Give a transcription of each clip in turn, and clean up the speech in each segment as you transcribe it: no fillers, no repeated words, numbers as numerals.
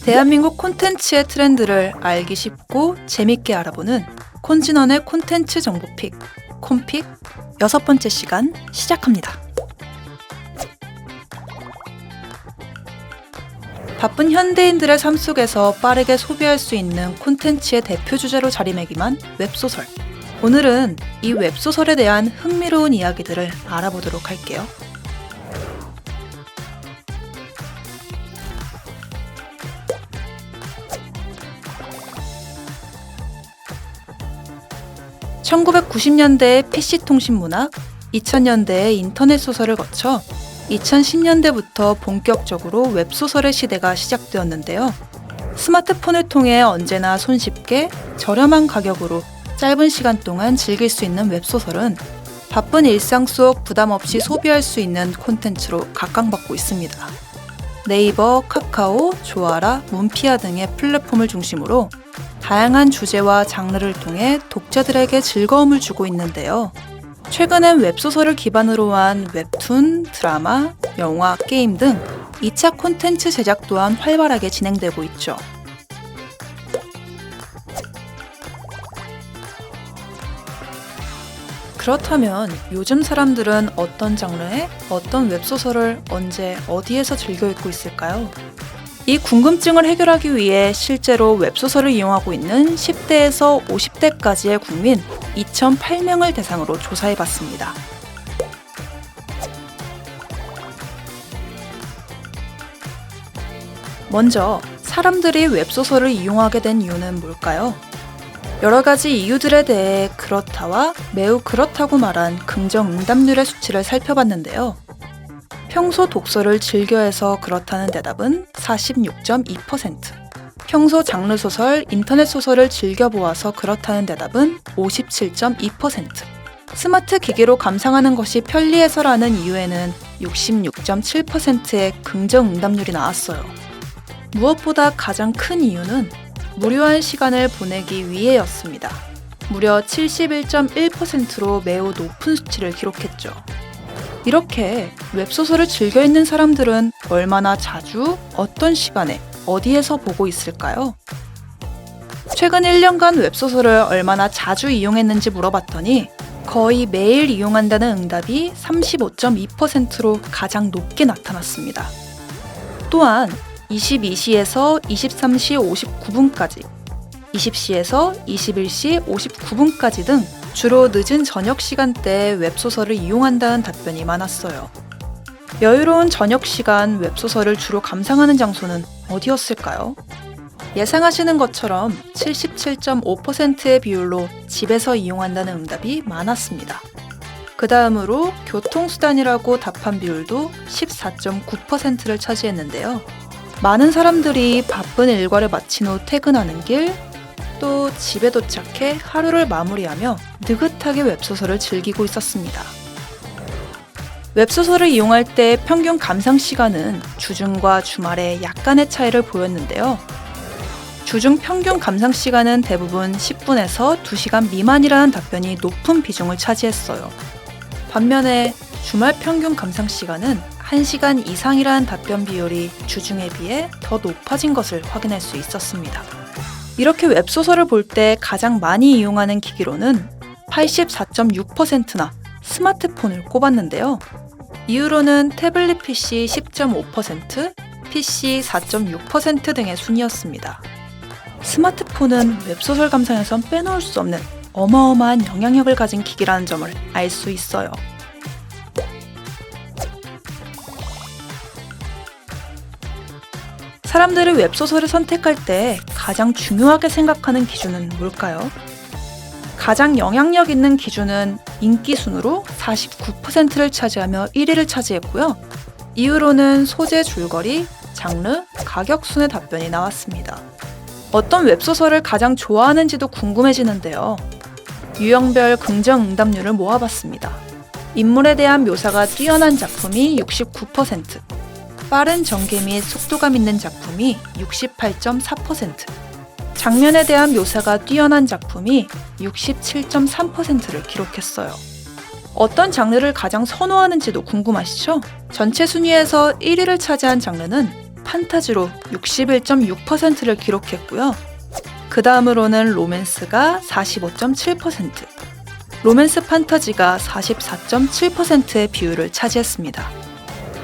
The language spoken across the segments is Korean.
대한민국 콘텐츠의 트렌드를 알기 쉽고 재밌게 알아보는 콘진원의 콘텐츠 정보픽, 콘픽 6번째 시간 시작합니다. 바쁜 현대인들의 삶 속에서 빠르게 소비할 수 있는 콘텐츠의 대표 주제로 자리매김한 웹소설. 오늘은 이 웹소설에 대한 흥미로운 이야기들을 알아보도록 할게요. (1990년대의) PC통신 문학, 2000년대의 인터넷 소설을 거쳐 2010년대부터 본격적으로 웹소설의 시대가 시작되었는데요. 스마트폰을 통해 언제나 손쉽게 저렴한 가격으로 짧은 시간 동안 즐길 수 있는 웹소설은 바쁜 일상 속 부담 없이 소비할 수 있는 콘텐츠로 각광받고 있습니다. 네이버, 카카오, 조아라, 문피아 등의 플랫폼을 중심으로 다양한 주제와 장르를 통해 독자들에게 즐거움을 주고 있는데요. 최근엔 웹소설을 기반으로 한 웹툰, 드라마, 영화, 게임 등 2차 콘텐츠 제작 또한 활발하게 진행되고 있죠. 그렇다면 요즘 사람들은 어떤 장르의 어떤 웹소설을 언제 어디에서 즐겨 읽고 있을까요? 이 궁금증을 해결하기 위해 실제로 웹소설을 이용하고 있는 10대에서 50대까지의 국민 2,008명을 대상으로 조사해봤습니다. 먼저 사람들이 웹소설을 이용하게 된 이유는 뭘까요? 여러 가지 이유들에 대해 그렇다와 매우 그렇다고 말한 긍정응답률의 수치를 살펴봤는데요. 평소 독서를 즐겨해서 그렇다는 대답은 46.2%, 평소 장르 소설, 인터넷 소설을 즐겨보아서 그렇다는 대답은 57.2%, 스마트 기기로 감상하는 것이 편리해서라는 이유에는 66.7%의 긍정 응답률이 나왔어요. 무엇보다 가장 큰 이유는 무료한 시간을 보내기 위해였습니다. 무려 71.1%로 매우 높은 수치를 기록했죠. 이렇게 웹소설을 즐겨 읽는 사람들은 얼마나 자주, 어떤 시간에, 어디에서 보고 있을까요? 최근 1년간 웹소설을 얼마나 자주 이용했는지 물어봤더니 거의 매일 이용한다는 응답이 35.2%로 가장 높게 나타났습니다. 또한 22시에서 23시 59분까지, 20시에서 21시 59분까지 등 주로 늦은 저녁 시간대에 웹소설을 이용한다는 답변이 많았어요. 여유로운 저녁 시간 웹소설을 주로 감상하는 장소는 어디였을까요? 예상하시는 것처럼 77.5%의 비율로 집에서 이용한다는 응답이 많았습니다. 그 다음으로 교통수단이라고 답한 비율도 14.9%를 차지했는데요. 많은 사람들이 바쁜 일과를 마친 후 퇴근하는 길, 또 집에 도착해 하루를 마무리하며 느긋하게 웹소설을 즐기고 있었습니다. 웹소설을 이용할 때 평균 감상 시간은 주중과 주말에 약간의 차이를 보였는데요. 주중 평균 감상 시간은 대부분 10분에서 2시간 미만이라는 답변이 높은 비중을 차지했어요. 반면에 주말 평균 감상 시간은 1시간 이상이라는 답변 비율이 주중에 비해 더 높아진 것을 확인할 수 있었습니다. 이렇게 웹소설을 볼 때 가장 많이 이용하는 기기로는 84.6%나 스마트폰을 꼽았는데요. 이유로는 태블릿 PC 10.5%, PC 4.6% 등의 순이었습니다. 스마트폰은 웹소설 감상에선 빼놓을 수 없는 어마어마한 영향력을 가진 기기라는 점을 알 수 있어요. 사람들이 웹소설을 선택할 때 가장 중요하게 생각하는 기준은 뭘까요? 가장 영향력 있는 기준은 인기 순으로 49%를 차지하며 1위를 차지했고요. 이유로는 소재 줄거리, 장르, 가격 순의 답변이 나왔습니다. 어떤 웹소설을 가장 좋아하는지도 궁금해지는데요. 유형별 긍정 응답률을 모아봤습니다. 인물에 대한 묘사가 뛰어난 작품이 69%, 빠른 전개 및 속도감 있는 작품이 68.4%, 장면에 대한 묘사가 뛰어난 작품이 67.3%를 기록했어요. 어떤 장르를 가장 선호하는지도 궁금하시죠? 전체 순위에서 1위를 차지한 장르는 판타지로 61.6%를 기록했고요. 그 다음으로는 로맨스가 45.7%, 로맨스 판타지가 44.7%의 비율을 차지했습니다.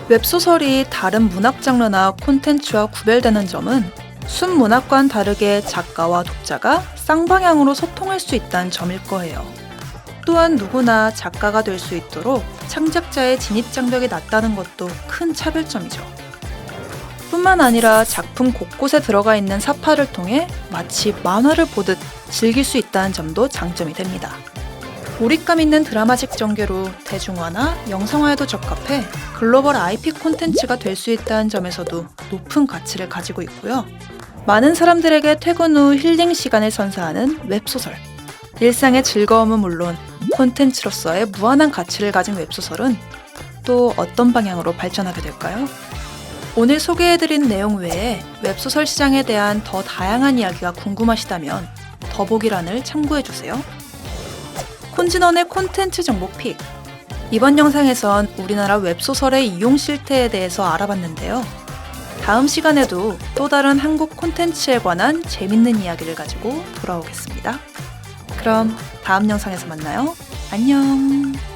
웹소설이 다른 문학 장르나 콘텐츠와 구별되는 점은 순문학과는 다르게 작가와 독자가 쌍방향으로 소통할 수 있다는 점일 거예요. 또한 누구나 작가가 될 수 있도록 창작자의 진입장벽이 낮다는 것도 큰 차별점이죠. 뿐만 아니라 작품 곳곳에 들어가 있는 사파를 통해 마치 만화를 보듯 즐길 수 있다는 점도 장점이 됩니다. 몰입감 있는 드라마식 전개로 대중화나 영상화에도 적합해 글로벌 IP 콘텐츠가 될 수 있다는 점에서도 높은 가치를 가지고 있고요. 많은 사람들에게 퇴근 후 힐링 시간을 선사하는 웹소설. 일상의 즐거움은 물론 콘텐츠로서의 무한한 가치를 가진 웹소설은 또 어떤 방향으로 발전하게 될까요? 오늘 소개해드린 내용 외에 웹소설 시장에 대한 더 다양한 이야기가 궁금하시다면 더보기란을 참고해주세요. 콘진원의 콘텐츠 정보 픽. 이번 영상에선 우리나라 웹소설의 이용 실태에 대해서 알아봤는데요. 다음 시간에도 또 다른 한국 콘텐츠에 관한 재밌는 이야기를 가지고 돌아오겠습니다. 그럼 다음 영상에서 만나요. 안녕.